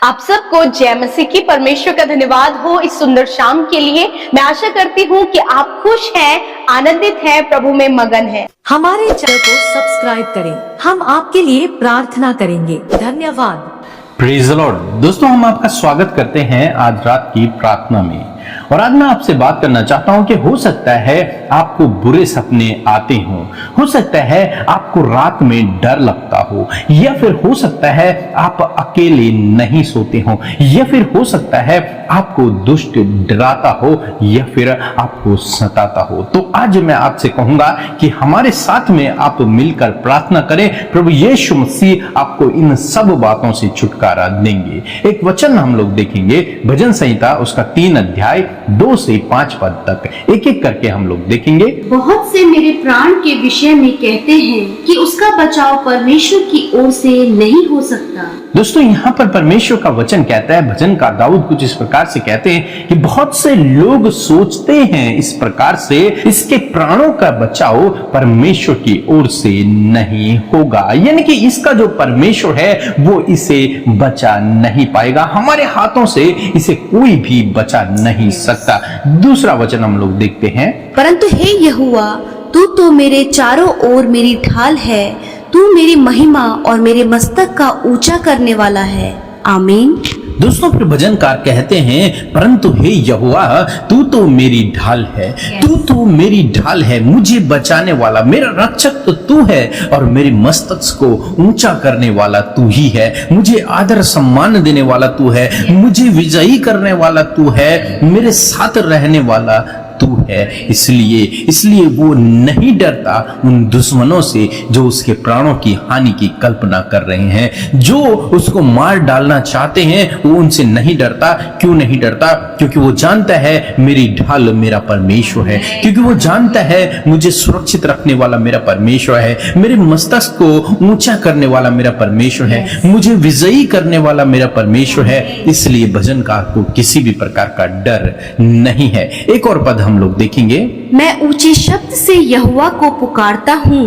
आप सबको जय मसीह की। परमेश्वर का धन्यवाद हो इस सुंदर शाम के लिए। मैं आशा करती हूँ कि आप खुश हैं, आनंदित हैं, प्रभु में मगन हैं। हमारे चैनल को सब्सक्राइब करें, हम आपके लिए प्रार्थना करेंगे। धन्यवाद। Praise the Lord. दोस्तों, हम आपका स्वागत करते हैं आज रात की प्रार्थना में। और आज मैं आपसे बात करना चाहता हूं कि हो सकता है आपको बुरे सपने आते हो सकता है आपको रात में डर लगता हो, या फिर हो सकता है आप अकेले नहीं सोते हो, या फिर हो सकता है आपको दुष्ट डराता हो या फिर आपको सताता हो। तो आज मैं आपसे कहूंगा कि हमारे साथ में आप मिलकर प्रार्थना करें। प्रभु यीशु मसीह आपको इन सब बातों से छुटकारा देंगे। एक वचन हम लोग देखेंगे, भजन संहिता उसका 3 अध्याय 2 से 5 पद तक, एक एक करके हम लोग देखेंगे। बहुत से मेरे प्राण के विषय में कहते हैं कि उसका बचाव परमेश्वर की ओर से नहीं हो सकता। दोस्तों, यहाँ पर परमेश्वर का वचन कहता है, भजनकार दाऊद कुछ इस प्रकार से कहते हैं कि बहुत से लोग सोचते हैं इस प्रकार से, इसके प्राणों का बचाव परमेश्वर की ओर से नहीं होगा। यानी कि इसका जो परमेश्वर है वो इसे बचा नहीं पाएगा, हमारे हाथों से इसे कोई भी बचा नहीं सकता। दूसरा वचन हम लोग देखते हैं, परंतु हे यहोवा, तू तो मेरे चारों ओर मेरी ढाल है, तू मेरी महिमा और मेरे मस्तक का ऊंचा करने वाला है। आमीन। दोस्तों, फिर भजनकार कहते हैं, परंतु हे यहोवा, तू तो मेरी ढाल है, तू तो मेरी ढाल है, मुझे बचाने वाला, मेरा रक्षक तो तू है और मेरे मस्तक को ऊंचा करने वाला तू ही है, मुझे आदर सम्मान देने वाला तू है, मुझे विजयी करने वाला तू है, मेरे साथ रहने वाला तू है। इसलिए वो नहीं डरता उन दुश्मनों से जो उसके प्राणों की हानि की कल्पना कर रहे हैं, जो उसको मार डालना चाहते हैं। वो उनसे नहीं डरता। क्यों नहीं डरता? क्योंकि वो जानता है मेरी ढाल मेरा परमेश्वर है, क्योंकि वो जानता है मुझे सुरक्षित रखने वाला मेरा परमेश्वर है, मेरे मस्तक को ऊंचा करने वाला मेरा परमेश्वर है, मुझे विजयी करने वाला मेरा परमेश्वर है। इसलिए भजनकार को किसी भी प्रकार का डर नहीं है। एक और पद हम लोग देखेंगे, मैं ऊंचे शब्द से यहोवा को पुकारता हूँ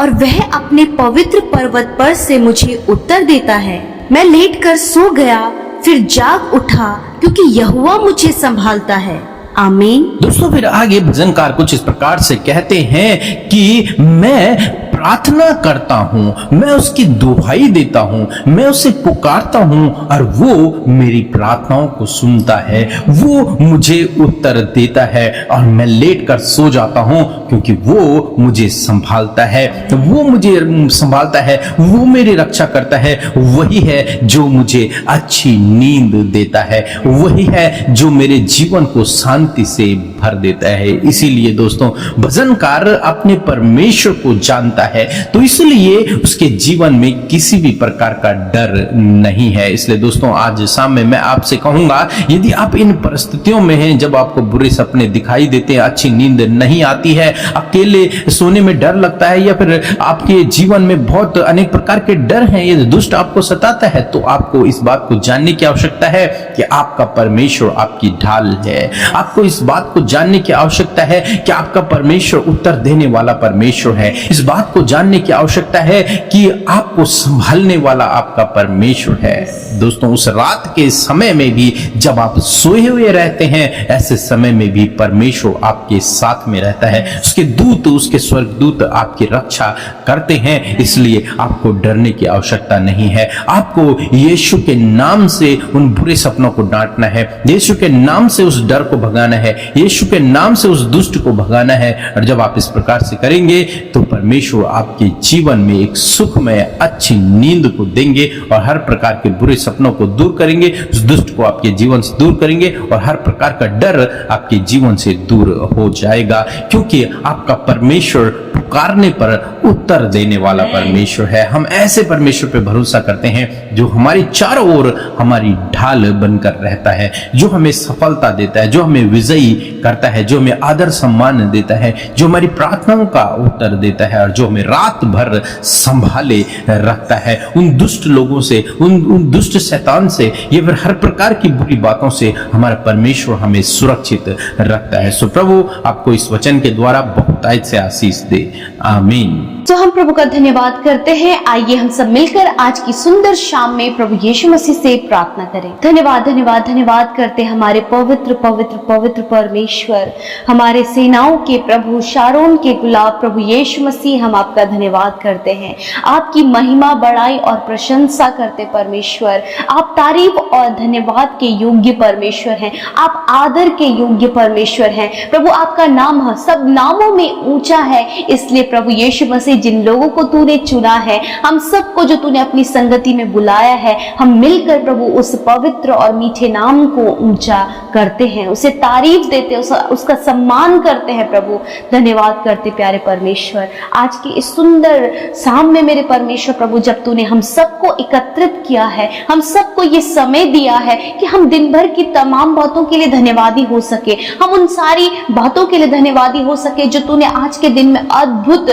और वह अपने पवित्र पर्वत पर से मुझे उत्तर देता है। मैं लेटकर सो गया, फिर जाग उठा, क्योंकि यहोवा मुझे संभालता है। आमीन। दोस्तों, फिर आगे भजनकार कुछ इस प्रकार से कहते हैं कि मैं प्रार्थना करता हूं, मैं उसकी दुहाई देता हूं, मैं उसे पुकारता हूं और वो मेरी प्रार्थनाओं को सुनता है, वो मुझे उत्तर देता है और मैं लेटकर सो जाता हूं, क्योंकि वो मुझे संभालता है, वो मुझे संभालता है, वो मेरी रक्षा करता है। वही है जो मुझे अच्छी नींद देता है, वही है जो मेरे जीवन को शांति से भर देता है। इसीलिए दोस्तों, भजनकार अपने परमेश्वर को जानता है, तो इसलिए उसके जीवन में किसी भी प्रकार का डर नहीं है। इसलिए दोस्तों, आज शाम में मैं आपसे कहूंगा, यदि आप इन परिस्थितियों में हैं जब आपको बुरे सपने दिखाई देते हैं, अच्छी नींद नहीं आती है, अकेले सोने में डर लगता है, या फिर आपके जीवन में बहुत अनेक प्रकार के डर हैं, ये दुष्ट आपको सताता है, तो आपको इस बात को जानने की आवश्यकता है कि आपका परमेश्वर आपकी ढाल है। आपको इस बात को जानने की आवश्यकता है कि आपका परमेश्वर उत्तर देने वाला परमेश्वर है। इस बात को जानने की आवश्यकता है कि आपको संभालने वाला आपका परमेश्वर है। दोस्तों, उस रात के समय में भी जब आप सोए हुए रहते हैं, ऐसे समय में भी परमेश्वर आपके साथ में रहता है, उसके दूत, उसके स्वर्गदूत आपकी रक्षा करते हैं। इसलिए आपको डरने की आवश्यकता नहीं है। आपको यीशु के नाम से उन बुरे सपनों को डांटना है, यीशु के नाम से उस डर को भगाना है, यीशु के नाम से उस दुष्ट को भगाना है। और जब आप इस प्रकार से करेंगे तो परमेश्वर आपके जीवन में एक सुखमय अच्छी नींद को देंगे और हर प्रकार के बुरे सपनों को दूर करेंगे, उस दुष्ट को आपके जीवन से दूर करेंगे और हर प्रकार का डर आपके जीवन से दूर हो जाएगा, क्योंकि आपका परमेश्वर पुकारने पर उत्तर देने वाला परमेश्वर है। हम ऐसे परमेश्वर पे भरोसा करते हैं जो हमारी चारों ओर हमारी ढाल बनकर रहता है, जो हमें सफलता देता है, जो हमें विजयी करता है, जो हमें आदर सम्मान देता है, जो हमारी प्रार्थनाओं का उत्तर देता है और जो हमें रात भर संभाले रखता है उन दुष्ट लोगों से, उन दुष्ट शैतान से, या फिर हर प्रकार की बुरी बातों से हमारा परमेश्वर हमें सुरक्षित रखता है। सो प्रभु आपको इस वचन के द्वारा बहुतायत से आशीष दे। आमीन। तो हम प्रभु का धन्यवाद करते हैं। आइए हम सब मिलकर आज की सुंदर शाम में प्रभु यीशु मसीह से प्रार्थना करें। धन्यवाद धन्यवाद धन्यवाद करते हमारे पवित्र पवित्र पवित्र परमेश्वर, हमारे सेनाओं के प्रभु, शारोन के गुलाब प्रभु यीशु मसीह, हम आपका धन्यवाद करते हैं। आपकी महिमा, बड़ाई और प्रशंसा करते परमेश्वर। आप तारीफ और धन्यवाद के योग्य परमेश्वर हैं। आप आदर के योग्य परमेश्वर हैं प्रभु। आपका नाम सब नामों में ऊंचा है। इसलिए प्रभु यीशु मसीह, जिन लोगों को तूने चुना है, हम सबको जो तूने अपनी संगति में बुलाया है, हम मिलकर प्रभु उस पवित्र और मीठे नाम को ऊंचा करते हैं, उसे तारीफ देते, उसका सम्मान करते हैं प्रभु। धन्यवाद करते प्यारे परमेश्वर। आज की इस सुंदर शाम में मेरे परमेश्वर प्रभु, जब तूने हम सबको एकत्रित किया है, हम सबको ये समय दिया है कि हम दिन भर की तमाम बातों के लिए धन्यवादी हो सके, हम उन सारी बातों के लिए धन्यवादी हो सके जो तूने आज के दिन में अद्भुत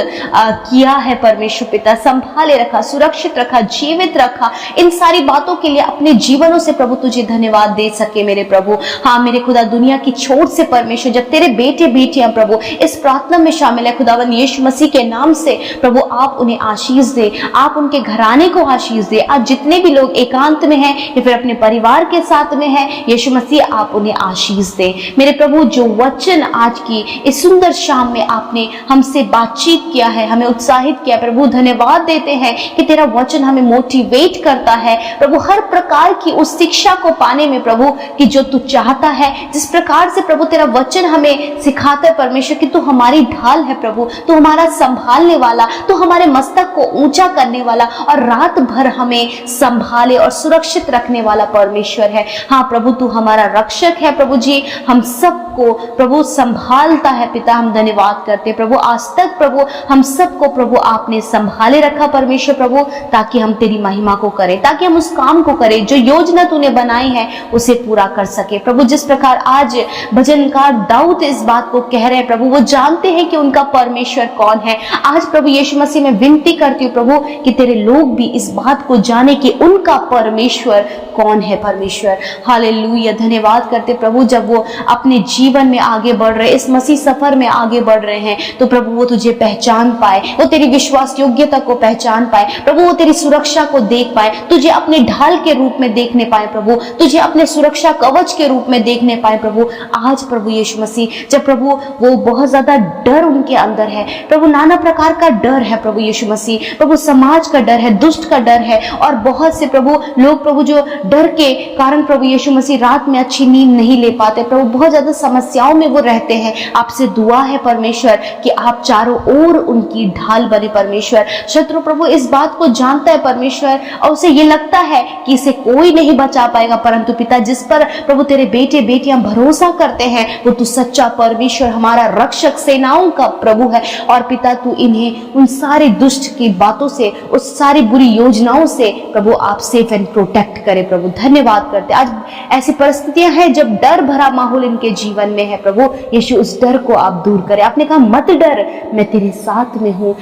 किया है परमेश्वर पिता। संभाले रखा, सुरक्षित रखा, जीवित रखा, इन सारी बातों के लिए अपने जीवनों से प्रभु तुझे धन्यवाद दे सके मेरे प्रभु। हाँ मेरे खुदा, दुनिया की छोर से परमेश्वर जब तेरे बेटे बेटियां प्रभु इस प्रार्थना में शामिल है, खुदावन यीशु मसीह के नाम से प्रभु आप उन्हें आशीष दे, आप उनके घराने को आशीष दे। आज जितने भी लोग एकांत में हैं या फिर अपने परिवार के साथ में हैं, यीशु मसीह आप उन्हें आशीष दे मेरे प्रभु। जो वचन आज की इस सुंदर शाम में आपने हमसे बातचीत किया है, हमें उत्साहित किया प्रभु, धन्यवाद देते हैं कि तेरा वचन हमें मोटिवेट करता है प्रभु, हर प्रकार की उस शिक्षा को पाने में प्रभु कि जो तू चाहता है। जिस प्रकार से प्रभु तेरा वचन हमें सिखाता है परमेश्वर कि तू हमारी ढाल है प्रभु, तू हमारा संभालने वाला, तू हमारे मस्तक को ऊंचा करने वाला और रात भर हमें संभाले और सुरक्षित रखने वाला परमेश्वर है। हाँ प्रभु, तू हमारा रक्षक है प्रभु जी, हम सबको प्रभु संभालता है पिता। हम धन्यवाद करते प्रभु, आज तक प्रभु हम सबको प्रभु आपने संभाले रखा परमेश्वर प्रभु, ताकि हम तेरी महिमा को करें, ताकि हम उस काम को करें जो योजना तूने बनाई है उसे पूरा कर सके प्रभु। जिस प्रकार आज भजनकार दाऊद इस बात को कह रहे हैं प्रभु, वो जानते हैं कि उनका परमेश्वर कौन है। आज प्रभु यीशु मसीह में विनती करती हूँ प्रभु कि तेरे लोग भी इस बात को जाने कि उनका परमेश्वर कौन है परमेश्वर। हालेलुया, धन्यवाद करते प्रभु, जब वो अपने जीवन में आगे बढ़ रहे, इस मसीह सफर में आगे बढ़ रहे हैं, तो प्रभु वो तुझे पहचान पाए, वो तेरी विश्वास योग्यता को पहचान पाए प्रभु, वो तेरी सुरक्षा को देख पाए, तुझे अपने ढाल के रूप में देखने पाए प्रभु, तुझे अपने सुरक्षा कवच के रूप में देखने पाए प्रभु। आज प्रभु यीशु मसीह, जब प्रभु वो बहुत ज्यादा डर उनके अंदर है प्रभु, नाना प्रकार का डर है प्रभु यीशु मसीह प्रभु, समाज का डर है, दुष्ट का डर है, और बहुत से प्रभु लोग प्रभु जो डर के कारण प्रभु यीशु मसीह रात में अच्छी नींद नहीं ले पाते प्रभु, बहुत ज्यादा समस्याओं में वो रहते हैं। आपसे दुआ है परमेश्वर कि आप चारों ओर उनकी ढाल बने परमेश्वर। शत्रु प्रभु इस बात को जानता है परमेश्वर, और उसे ये लगता है कि इसे कोई नहीं बचा पाएगा, परंतु पिता जिस पर प्रभु तेरे बेटे बेटियां भरोसा करते हैं वो तू सच्चा परमेश्वर, हमारा रक्षक, सेनाओं का प्रभु है। और पिता तू इन्हें उन सारे दुष्ट की बातों से, उस सारी बुरी योजनाओं से प्रभु आप सेफ एंड प्रोटेक्ट करे प्रभु। धन्यवाद करते, आज ऐसी परिस्थितियां हैं जब डर भरा माहौल इनके जीवन में है प्रभु यीशु, उस डर को आप दूर करें। आपने कहा मत डर, मैं तेरे साथ में हूँ।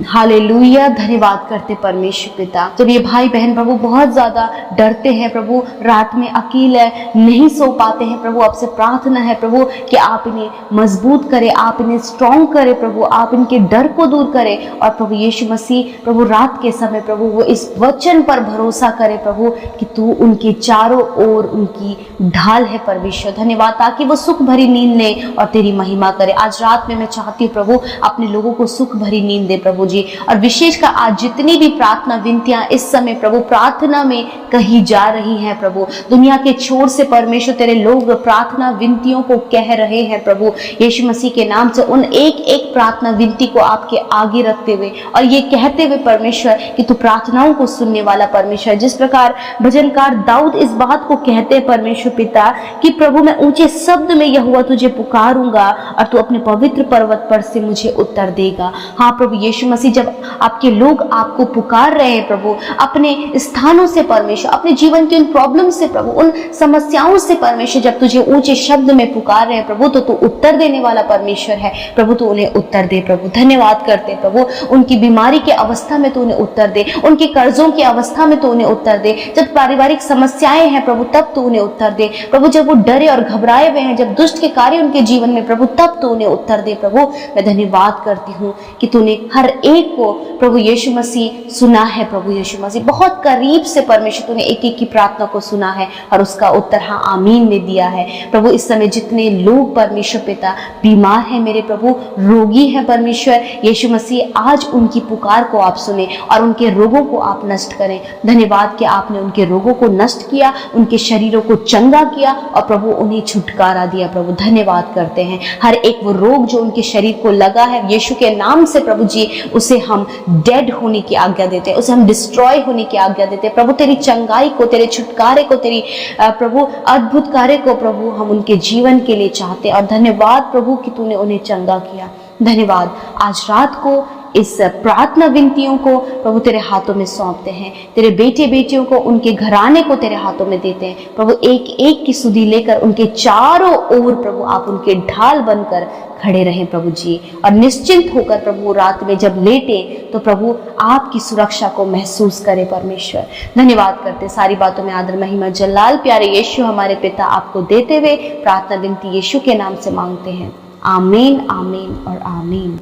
हालेलुया, धन्यवाद करते परमेश्वर पिता। जब ये भाई बहन प्रभु बहुत ज्यादा डरते हैं प्रभु, रात में अकेले नहीं सो पाते हैं प्रभु, आपसे प्रार्थना है प्रभु कि आप इन्हें मजबूत करें, आप इन्हें स्ट्रॉन्ग करें प्रभु, आप इनके डर को दूर करें। और प्रभु यीशु मसीह प्रभु रात के समय प्रभु वो इस वचन पर भरोसा करे प्रभु कि तू उनके चारों ओर उनकी ढाल है परमेश्वर। धन्यवाद, ताकि वो सुख भरी नींद ले और तेरी महिमा करे। आज रात में मैं चाहती हूँ प्रभु अपने लोगों को सुख भरी नींद दे प्रभु जी। और विशेषकर आज जितनी भी प्रार्थना विनतियां इस समय प्रभु प्रार्थना में कही जा रही हैं प्रभु, दुनिया के छोर से परमेश्वर तेरे लोग प्रार्थना विनतियों को कह रहे हैं प्रभु यीशु मसीह के नाम से, उन एक एक प्रार्थना विनती को आपके आगे रखते हुए और ये कहते हुए परमेश्वर कि तू प्रार्थनाओं को सुनने वाला परमेश्वर। जिस प्रकार भजनकार दाऊद इस बात को कहते हैं परमेश्वर पिता कि प्रभु मैं ऊंचे शब्द में यहोवा तुझे पुकारूंगा और तू अपने पवित्र पर्वत पर से मुझे उत्तर देगा। हाँ प्रभु यीशु मसीह, जब आपके लोग आपको पुकार रहे हैं प्रभु अपने स्थानों से परमेश्वर, अपने जीवन की उन प्रॉब्लम से प्रभु, उन समस्याओं से परमेश्वर, जब तुझे ऊंचे शब्द में पुकार रहे हैं प्रभु, तो तू उत्तर देने वाला परमेश्वर है प्रभु। तू उन्हें उत्तर दे प्रभु। धन्यवाद करते प्रभु, उनकी बीमारी के अवस्था में तू उन्हें उत्तर दे, उनके कर्जों की अवस्था में तू उन्हें उत्तर दे, जब पारिवारिक समस्याएं हैं प्रभु तब तू उन्हें उत्तर दे प्रभु, जब वो डरे और घबराए हुए हैं, जब दुष्ट के कार्य उनके जीवन में प्रभु तब तू उन्हें उत्तर दे प्रभु। मैं धन्यवाद करती हूँ कि तूने तूने हर एक को प्रभु यीशु मसीह सुना है। प्रभु यीशु मसीह बहुत करीब से परमेश्वर तूने एक एक की प्रार्थना को सुना है और उसका उत्तर हाँ आमीन में दिया है। प्रभु इस समय जितने लोग परमेश्वर पिता बीमार हैं मेरे प्रभु, रोगी हैं परमेश्वर यीशु मसीह, आज उनकी पुकार को आप सुने और उनके रोगों को आप नष्ट करें। धन्यवाद कि आपने उनके रोगों को नष्ट किया, उनके शरीरों को चंगा किया और प्रभु उन्हें छुटकारा दिया। प्रभु धन्यवाद करते हैं, हर एक वो रोग जो उनके शरीर को लगा है यीशु के नाम से प्रभु जी उसे हम डेड होने की आज्ञा देते हैं, उसे हम डिस्ट्रॉय होने की आज्ञा देते हैं। प्रभु तेरी चंगाई को, तेरे छुटकारे को, तेरी प्रभु अद्भुत कार्य को प्रभु हम उनके जीवन के लिए चाहते हैं। और धन्यवाद प्रभु कि तूने उन्हें चंगा किया। धन्यवाद, आज रात को इस प्रार्थना विनतियों को प्रभु तेरे हाथों में सौंपते हैं, तेरे बेटे बेटियों को, उनके घराने को तेरे हाथों में देते हैं। प्रभु एक एक की सुधि लेकर उनके चारों ओर प्रभु आप उनके ढाल बनकर खड़े रहें प्रभु जी, और निश्चिंत होकर प्रभु रात में जब लेटे तो प्रभु आपकी सुरक्षा को महसूस करें परमेश्वर। धन्यवाद करते, सारी बातों में आदर महिमा जलाल प्यारे यीशु हमारे पिता आपको देते हुए प्रार्थना विनती यीशु के नाम से मांगते हैं। आमीन, आमीन और आमीन।